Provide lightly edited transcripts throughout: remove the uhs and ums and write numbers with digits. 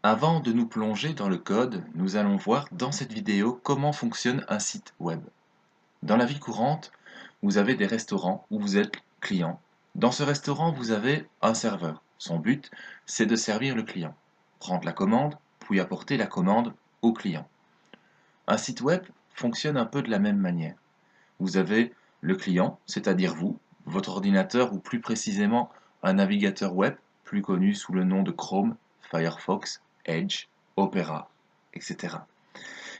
Avant de nous plonger dans le code, nous allons voir dans cette vidéo comment fonctionne un site web. Dans la vie courante, vous avez des restaurants où vous êtes client. Dans ce restaurant, vous avez un serveur. Son but, c'est de servir le client. Prendre la commande, puis apporter la commande au client. Un site web fonctionne un peu de la même manière. Vous avez le client, c'est-à-dire vous, votre ordinateur ou plus précisément un navigateur web, plus connu sous le nom de Chrome, Firefox, Edge, Opera, etc.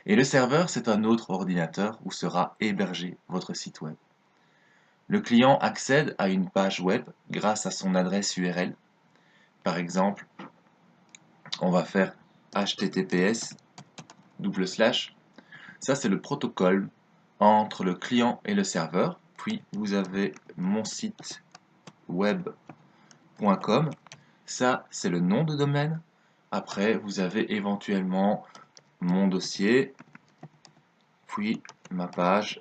Et le serveur, c'est un autre ordinateur où sera hébergé votre site web. Le client accède à une page web grâce à son adresse URL. Par exemple, on va faire https:// ça, c'est le protocole entre le client et le serveur. Puis, vous avez mon site web.com. Ça, c'est le nom de domaine. Après, vous avez éventuellement mon dossier, puis ma page.html.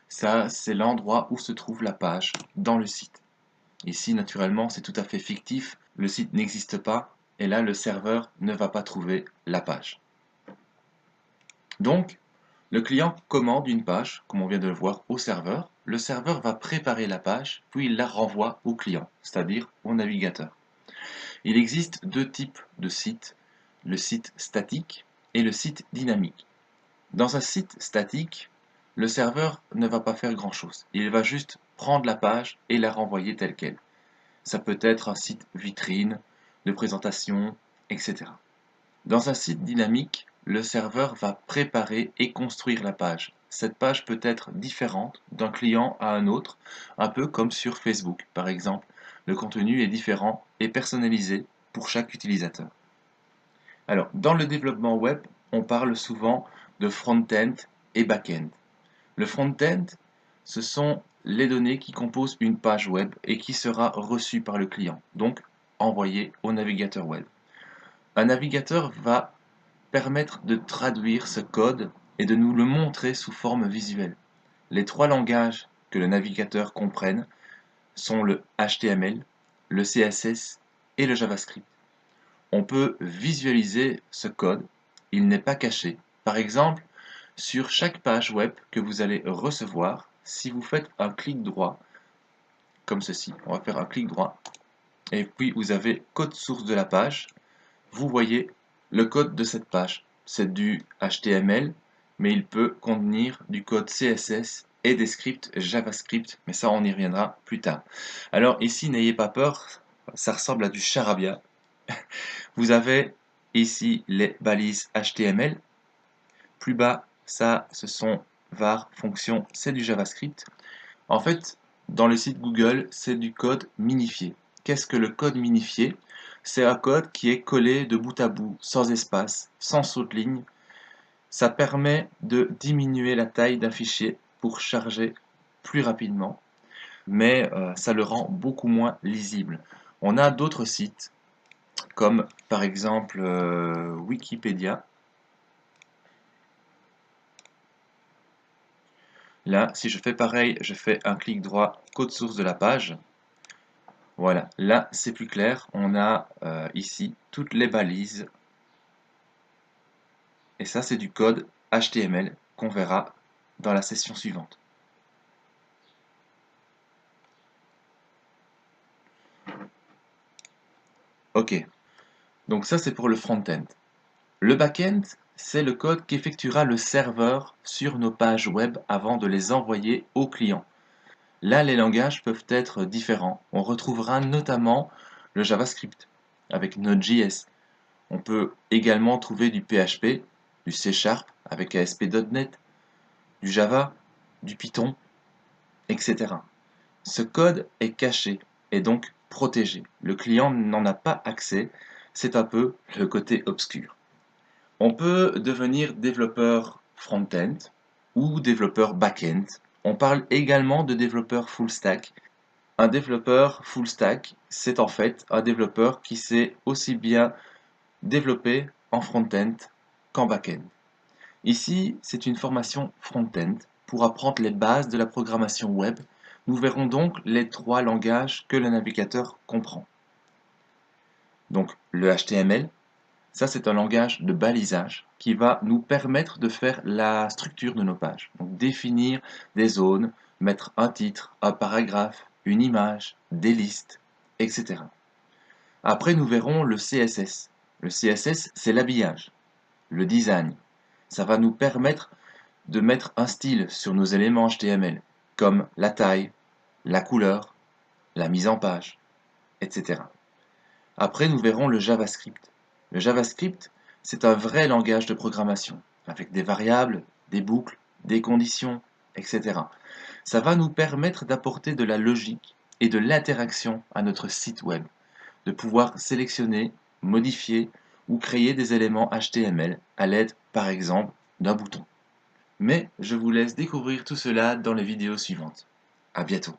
Ça, c'est l'endroit où se trouve la page dans le site. Ici, naturellement, c'est tout à fait fictif. Le site n'existe pas. Et là, le serveur ne va pas trouver la page. Donc, le client commande une page, comme on vient de le voir, au serveur. Le serveur va préparer la page, puis il la renvoie au client, c'est-à-dire au navigateur. Il existe deux types de sites, le site statique et le site dynamique. Dans un site statique, le serveur ne va pas faire grand-chose. Il va juste prendre la page et la renvoyer telle quelle. Ça peut être un site vitrine, de présentation, etc. Dans un site dynamique, le serveur va préparer et construire la page. Cette page peut être différente d'un client à un autre, un peu comme sur Facebook par exemple. Le contenu est différent et personnalisé pour chaque utilisateur. Alors, dans le développement web, on parle souvent de front-end et back-end. Le front-end, ce sont les données qui composent une page web et qui sera reçue par le client, donc envoyée au navigateur web. Un navigateur va permettre de traduire ce code et de nous le montrer sous forme visuelle. Les trois langages que le navigateur comprenne sont le HTML, le CSS et le JavaScript. On peut visualiser ce code, il n'est pas caché. Par exemple, sur chaque page web que vous allez recevoir, si vous faites un clic droit, comme ceci, on va faire un clic droit, et puis vous avez code source de la page, vous voyez le code de cette page. C'est du HTML, mais il peut contenir du code CSS et des scripts JavaScript, mais ça on y reviendra plus tard. Alors ici, n'ayez pas peur, ça ressemble à du charabia. Vous avez ici les balises HTML. Plus bas, ça, ce sont var, fonction, c'est du JavaScript. En fait, dans le site Google, c'est du code minifié. Qu'est-ce que le code minifié? C'est un code qui est collé de bout à bout, sans espace, sans saut de ligne. Ça permet de diminuer la taille d'un fichier pour charger plus rapidement, mais ça le rend beaucoup moins lisible. On a d'autres sites, comme par exemple Wikipédia. Là, si je fais pareil, je fais un clic droit, code source de la page. Voilà, là c'est plus clair, on a ici toutes les balises et ça c'est du code HTML qu'on verra dans la session suivante. Ok, donc ça c'est pour le front-end. Le back-end, c'est le code qu'effectuera le serveur sur nos pages web avant de les envoyer au client. Là les langages peuvent être différents. On retrouvera notamment le JavaScript avec Node.js. On peut également trouver du PHP, du C# avec ASP.NET, du Java, du Python, etc. Ce code est caché et donc protégé. Le client n'en a pas accès, c'est un peu le côté obscur. On peut devenir développeur front-end ou développeur back-end. On parle également de développeur full stack. Un développeur full stack, c'est en fait un développeur qui sait aussi bien développer en front-end qu'en back-end. Ici, c'est une formation front-end pour apprendre les bases de la programmation web. Nous verrons donc les trois langages que le navigateur comprend. Donc le HTML, ça c'est un langage de balisage qui va nous permettre de faire la structure de nos pages. Donc définir des zones, mettre un titre, un paragraphe, une image, des listes, etc. Après nous verrons le CSS. Le CSS c'est l'habillage, le design. Ça va nous permettre de mettre un style sur nos éléments HTML, comme la taille, la couleur, la mise en page, etc. Après, nous verrons le JavaScript. Le JavaScript, c'est un vrai langage de programmation, avec des variables, des boucles, des conditions, etc. Ça va nous permettre d'apporter de la logique et de l'interaction à notre site web, de pouvoir sélectionner, modifier ou créer des éléments HTML à l'aide, par exemple, d'un bouton. Mais je vous laisse découvrir tout cela dans les vidéos suivantes. À bientôt.